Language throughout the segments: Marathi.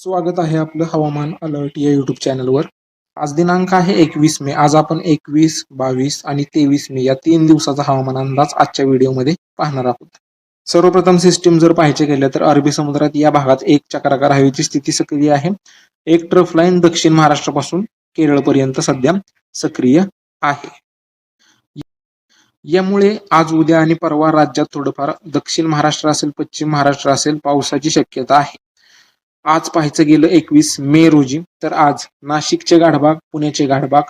स्वागत आहे आपलं हवामान अलर्ट या युट्यूब चॅनलवर. आज दिनांक आहे 21 मे. आज आपण 21, 22 आणि 23 मे या 3 दिवसाचा हवामान अंदाज आजच्या व्हिडिओमध्ये पाहणार आहोत. सर्वप्रथम सिस्टीम जर पाहायचे गेले तर अरबी समुद्रात या भागात एक चक्राकार हवेची स्थिती सक्रिय आहे. एक ट्रफ लाईन दक्षिण महाराष्ट्रापासून केरळपर्यंत सध्या सक्रिय आहे. यामुळे आज उद्या आणि परवा राज्यात थोडंफार दक्षिण महाराष्ट्र असेल, पश्चिम महाराष्ट्र असेल पावसाची शक्यता आहे. आज पाहायचं गेलं 21 मे रोजी तर आज नाशिकचे घाटभाग, पुण्याचे घाटभाग,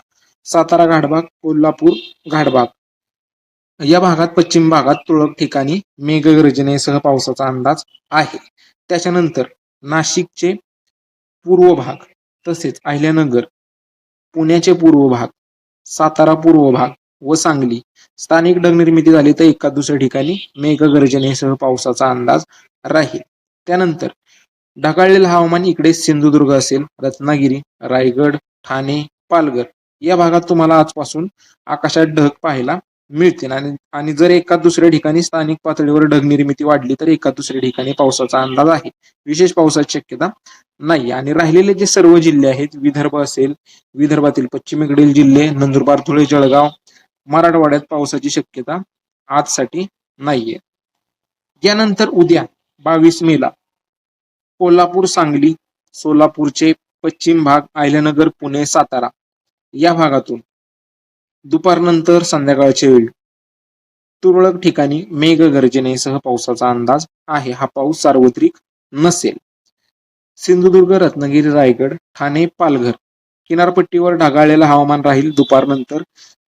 सातारा घाटभाग, कोल्हापूर घाटभाग या भागात, पश्चिम भागात तुरळक ठिकाणी मेघगर्जनेसह पावसाचा अंदाज आहे. त्याच्यानंतर नाशिकचे पूर्व भाग, तसेच अहिल्यानगर, पुण्याचे पूर्व भाग, सातारा पूर्व भाग व सांगली स्थानिक ढगनिर्मिती झाली तर एका दुसऱ्या ठिकाणी मेघगर्जनेसह पावसाचा अंदाज राहील. त्यानंतर ढगाळलेलं हवामान इकडे सिंधुदुर्ग असेल, रत्नागिरी, रायगड, ठाणे, पालघर या भागात तुम्हाला आजपासून आकाशात ढग पाहायला मिळतील आणि जर एका दुसऱ्या ठिकाणी स्थानिक पातळीवर ढगनिर्मिती वाढली तर एका दुसऱ्या ठिकाणी पावसाचा अंदाज आहे. विशेष पावसाची शक्यता नाही. आणि राहिलेले जे सर्व जिल्हे आहेत, विदर्भ असेल, विदर्भातील पश्चिमेकडील जिल्हे, नंदुरबार, धुळे, जळगाव, मराठवाड्यात पावसाची शक्यता आजसाठी नाहीये. यानंतर उद्या 22 मेला कोल्हापूर, सांगली, सोलापूरचे पश्चिम भाग, अहिल्यानगर, पुणे, सातारा या भागातून दुपारनंतर संध्याकाळच्या वेळी तुरळक ठिकाणी मेघगर्जनेसह पावसाचा अंदाज आहे. हा पाऊस सार्वत्रिक नसेल. सिंधुदुर्ग, रत्नागिरी, रायगड, ठाणे, पालघर किनारपट्टीवर ढगाळलेलं हवामान राहील. दुपारनंतर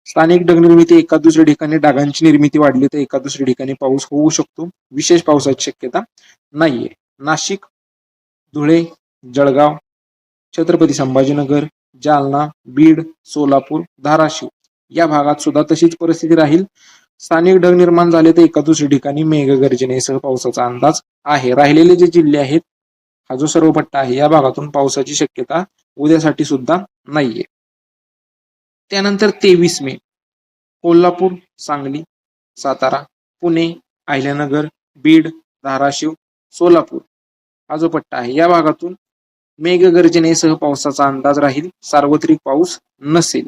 स्थानिक ढगनिर्मिती एका दुसऱ्या ठिकाणी ढगांची निर्मिती वाढली तर एका दुसऱ्या ठिकाणी पाऊस होऊ शकतो. विशेष पावसाची शक्यता नाहीये. नाशिक, धुळे, जळगाव, छत्रपती संभाजीनगर, जालना, बीड, सोलापूर, धाराशिव या भागात सुद्धा तशीच परिस्थिती राहील. स्थानिक ढग निर्माण झाले तर एका दुसऱ्या ठिकाणी मेघगर्जनेसह पावसाचा अंदाज आहे. राहिलेले जे जिल्हे आहेत, हा जो सर्व पट्टा आहे, या भागातून पावसाची शक्यता उद्यासाठी सुद्धा नाहीये. त्यानंतर 23 मे कोल्हापूर, सांगली, सातारा, पुणे, अहिल्यानगर, बीड, धाराशिव, सोलापूर हा जो पट्टा आहे या भागातून मेघगर्जनेसह पावसाचा अंदाज राहील. सार्वत्रिक पाऊस नसेल.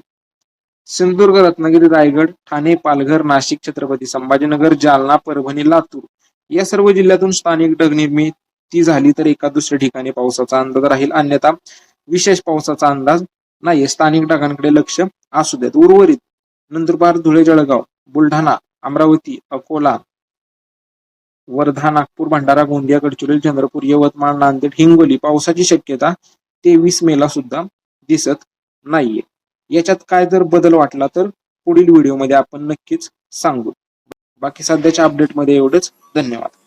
सिंधुदुर्ग, रत्नागिरी, रायगड, ठाणे, पालघर, नाशिक, छत्रपती संभाजीनगर, जालना, परभणी, लातूर या सर्व जिल्ह्यातून स्थानिक ढगनिर्मिती झाली तर एका दुसऱ्या ठिकाणी पावसाचा अंदाज राहील. अन्यथा विशेष पावसाचा अंदाज नाहीये. स्थानिक ढगांकडे लक्ष असू देत. उर्वरित नंदुरबार, धुळे, जळगाव, बुलढाणा, अमरावती, अकोला, वर्धा, नागपूर, भंडारा, गोंदिया, गडचिरोली, चंद्रपूर, यवतमाळ, नांदेड, हिंगोली पावसाची शक्यता 23 मेला सुद्धा दिसत नाहीये. याच्यात काय जर बदल वाटला तर पुढील व्हिडिओमध्ये आपण नक्कीच सांगू. बाकी सध्याच्या अपडेटमध्ये एवढंच. धन्यवाद.